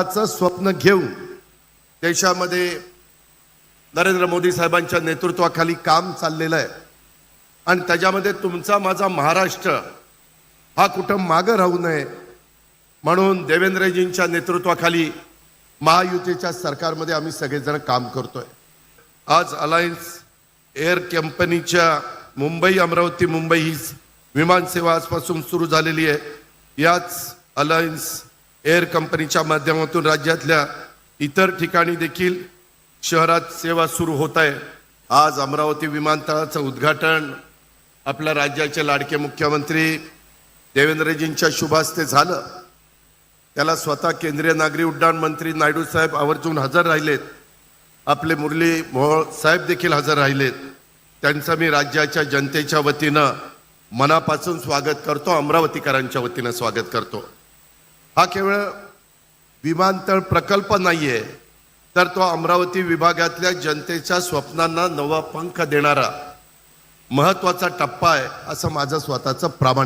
स्वप्न घेऊन देशामध्ये नरेंद्र मोदी साहेबांच्या नेतृत्वाखाली काम चाललेलं आहे आणि त्याच्यामध्ये तुमचा माझा महाराष्ट्र हा कुठं मागं राहू नये म्हणून देवेंद्रजींच्या नेतृत्वाखाली महायुतीच्या सरकारमध्ये आम्ही सगळेजण काम करतोय। आज अलायन्स एअर कंपनीच्या मुंबई अमरावती मुंबई ही विमान सेवा आजपासून सुरू झालेली आहे। याच अलायन्स एअर कंपनीच्या माध्यमातून राज्यातल्या इतर ठिकाणी देखील शहरात सेवा सुरू होत आहे। आज अमरावती विमानतळाचं उद्घाटन आपल्या राज्याचे लाडके मुख्यमंत्री देवेंद्रजींच्या शुभ हस्ते झालं। त्याला स्वतः केंद्रीय नागरी उड्डाण मंत्री नायडू साहेब आवर्जून हजर राहिलेत, आपले मुरली मोहोळ साहेब देखील हजर राहिलेत। त्यांचं मी राज्याच्या जनतेच्या वतीनं मनापासून स्वागत करतो, अमरावतीकरांच्या वतीनं स्वागत करतो। हा केवळ विमानतळ प्रकल्प नाहीये, तर तो अमरावती विभागातल्या जनतेच्या स्वप्नांना नवा पंख देणारा महत्त्वाचा टप्पा आहे, असं माझं स्वतःचं प्रामाणिक